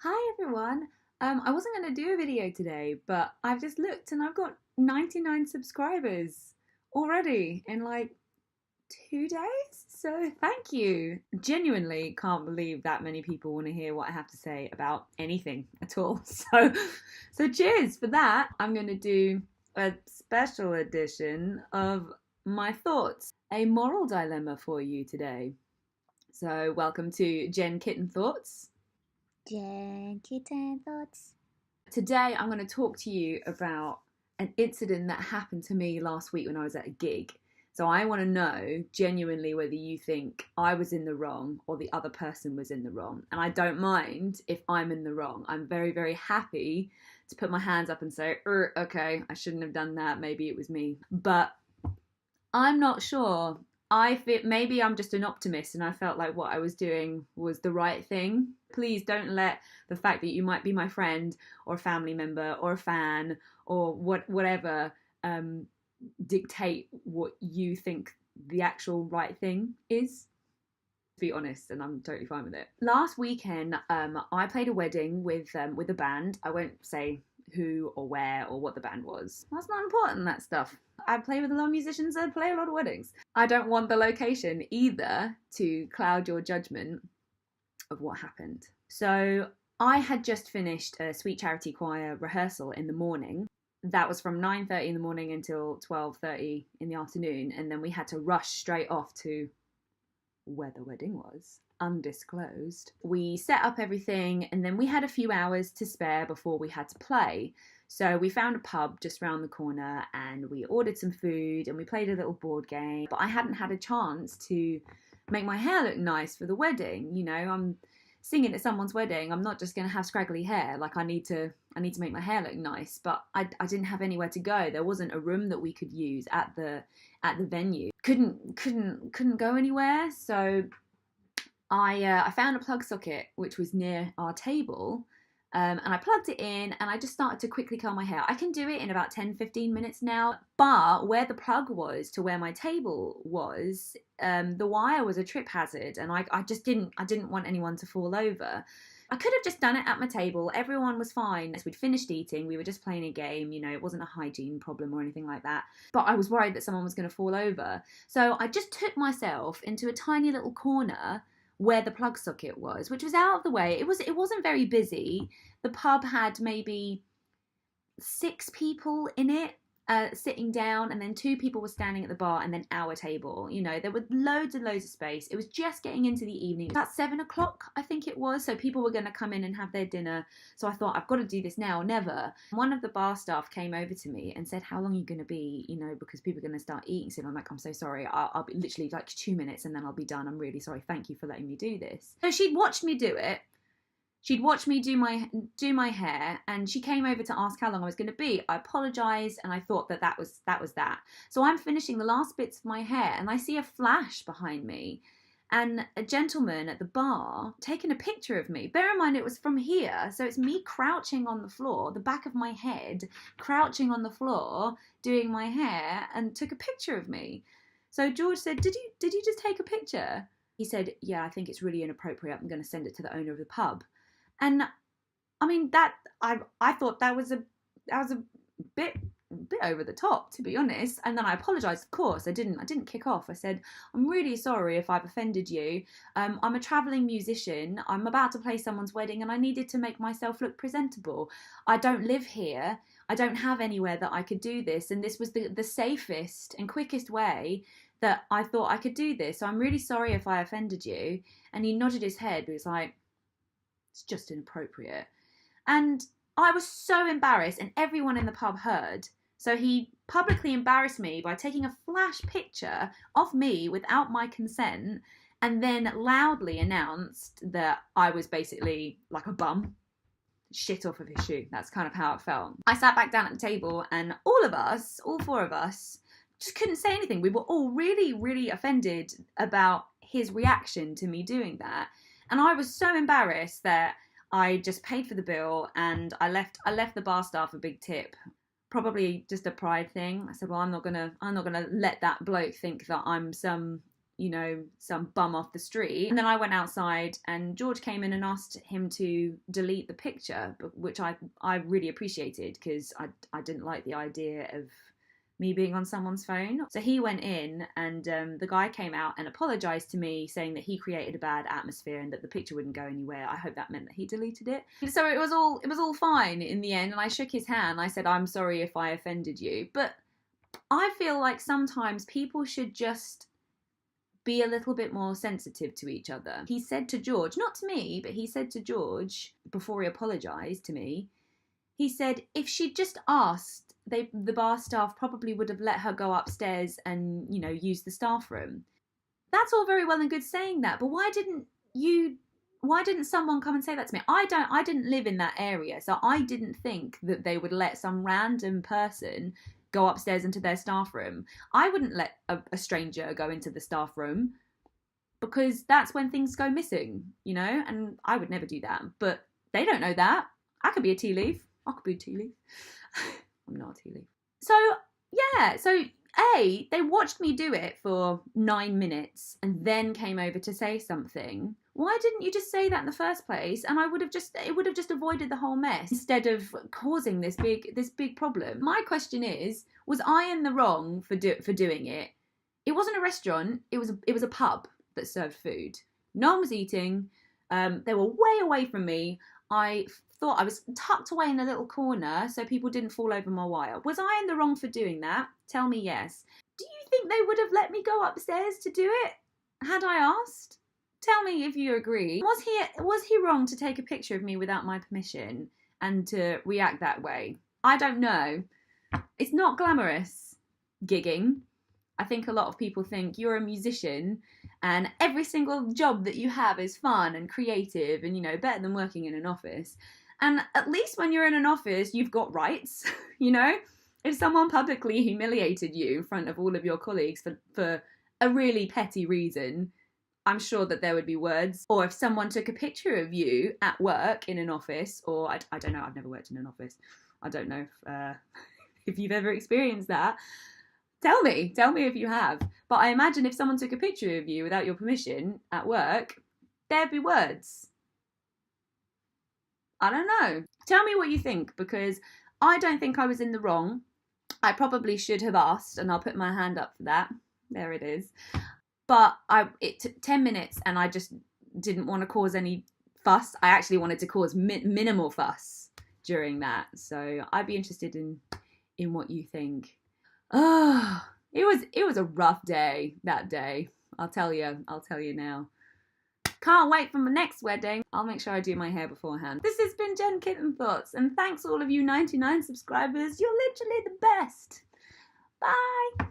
Hi everyone. I wasn't going to do a video today, but I've just looked and I've got 99 subscribers already in like 2 days. So thank you. Genuinely can't believe that many people want to hear what I have to say about anything at all. So cheers for that. I'm going to do a special edition of my thoughts, a moral dilemma for you today. So welcome to Jen Kitten Thoughts. Jen Kitten Thoughts. Today, I'm going to talk to you about an incident that happened to me last week when I was at a gig. So, I want to know genuinely whether you think I was in the wrong or the other person was in the wrong. And I don't mind if I'm in the wrong. I'm very, very happy to put my hands up and say, okay, I shouldn't have done that. Maybe it was me. But I'm not sure. I feel maybe I'm just an optimist and I felt like what I was doing was the right thing. Please don't let the fact that you might be my friend or a family member or a fan or whatever dictate what you think the actual right thing is. To be honest, and I'm totally fine with it. Last weekend, I played a wedding with a band. I won't say who or where or what the band was. That's not important, that stuff. I play with a lot of musicians and play a lot of weddings. I don't want the location either to cloud your judgment of what happened. So I had just finished a Sweet Charity Choir rehearsal in the morning. That was from 9:30 in the morning until 12:30 in the afternoon, and then we had to rush straight off to where the wedding was, undisclosed. We set up everything and then we had a few hours to spare before we had to play. So we found a pub just round the corner and we ordered some food and we played a little board game. But I hadn't had a chance to make my hair look nice for the wedding. You know, I'm singing at someone's wedding. I'm not just going to have scraggly hair. Like I need to make my hair look nice, but I didn't have anywhere to go. There wasn't a room that we could use at the venue. Couldn't go anywhere. So I found a plug socket which was near our table. And I plugged it in and I just started to quickly curl my hair. I can do it in about 10-15 minutes now. But where the plug was to where my table was, the wire was a trip hazard and I didn't want anyone to fall over. I could have just done it at my table. Everyone was fine. As we'd finished eating, we were just playing a game. You know, it wasn't a hygiene problem or anything like that. But I was worried that someone was going to fall over. So I just took myself into a tiny little corner where the plug socket was, which was out of the way. It wasn't very busy. The pub had maybe 6 people in it, sitting down, and then 2 people were standing at the bar, and then our table. You know, there was loads and loads of space. It was just getting into the evening, about 7 o'clock, I think it was. So people were going to come in and have their dinner. So I thought, I've got to do this now or never. One of the bar staff came over to me and said, "How long are you going to be? You know, because people are going to start eating soon." I'm like, "I'm so sorry. I'll be literally like 2 minutes, and then I'll be done. I'm really sorry. Thank you for letting me do this." So she'd watched me do it. She'd watched me do my hair, and she came over to ask how long I was going to be. I apologised, and I thought that was that. So I'm finishing the last bits of my hair, and I see a flash behind me, and a gentleman at the bar taking a picture of me. Bear in mind, it was from here, so it's me crouching on the floor, the back of my head, crouching on the floor, doing my hair, and took a picture of me. So George said, "Did you just take a picture?" He said, "Yeah, I think it's really inappropriate. I'm going to send it to the owner of the pub." And I mean I thought that was a bit over the top, to be honest. And then I apologized. Of course, I didn't kick off. I said, "I'm really sorry if I've offended you. I'm a traveling musician. I'm about to play someone's wedding and I needed to make myself look presentable. I don't live here. I don't have anywhere that I could do this, and this was the safest and quickest way that I thought I could do this. So I'm really sorry if I offended you." And he nodded his head. He was like, "It's just inappropriate." And I was so embarrassed, and everyone in the pub heard. So he publicly embarrassed me by taking a flash picture of me without my consent, and then loudly announced that I was basically like a bum. Shit off of his shoe. That's kind of how it felt. I sat back down at the table, and all of us, all 4 of us, just couldn't say anything. We were all really, really offended about his reaction to me doing that. And I was so embarrassed that I just paid for the bill and I left the bar staff a big tip. Probably just a pride thing. I said, "Well, I'm not gonna let that bloke think that I'm some you know, some bum off the street. And then I went outside and George came in and asked him to delete the picture, which I really appreciated because I didn't like the idea of me being on someone's phone. So he went in and the guy came out and apologized to me, saying that he created a bad atmosphere and that the picture wouldn't go anywhere. I hope that meant that he deleted it. So it was all fine in the end, and I shook his hand. I said, I'm sorry if I offended you. But I feel like sometimes people should just be a little bit more sensitive to each other. He said to George, not to me, but he said to George before he apologised to me, he said if she'd just asked, the bar staff probably would have let her go upstairs and, you know, use the staff room. That's all very well and good saying that, but why didn't someone come and say that to me? I didn't live in that area, so I didn't think that they would let some random person go upstairs into their staff room. I wouldn't let a stranger go into the staff room because that's when things go missing, you know, and I would never do that. But they don't know that. I could be a tea leaf. I could be a tea leaf. I'm not a tea leaf. So, yeah. So, they watched me do it for 9 minutes and then came over to say something. Why didn't you just say that in the first place? And it would have just avoided the whole mess instead of causing this big problem. My question is, was I in the wrong for doing it? It wasn't a restaurant. It was a pub that served food. No one was eating. They were way away from me. I thought I was tucked away in a little corner so people didn't fall over my wire. Was I in the wrong for doing that? Tell me yes. Do you think they would have let me go upstairs to do it had I asked? Tell me if you agree. Was he wrong to take a picture of me without my permission and to react that way? I don't know. It's not glamorous, gigging. I think a lot of people think you're a musician and every single job that you have is fun and creative and, you know, better than working in an office. And at least when you're in an office, you've got rights, you know? If someone publicly humiliated you in front of all of your colleagues for a really petty reason, I'm sure that there would be words. Or if someone took a picture of you at work in an office, or I don't know, I've never worked in an office. I don't know if you've ever experienced that. Tell me if you have. But I imagine if someone took a picture of you without your permission at work, there'd be words. I don't know. Tell me what you think, because I don't think I was in the wrong. I probably should have asked, and I'll put my hand up for that. There it is. But it took 10 minutes and I just didn't want to cause any fuss. I actually wanted to cause minimal fuss during that. So I'd be interested in what you think. It was a rough day that day. I'll tell you now. Can't wait for my next wedding. I'll make sure I do my hair beforehand. This has been Jen Kitten Thoughts, and thanks all of you 99 subscribers. You're literally the best. Bye.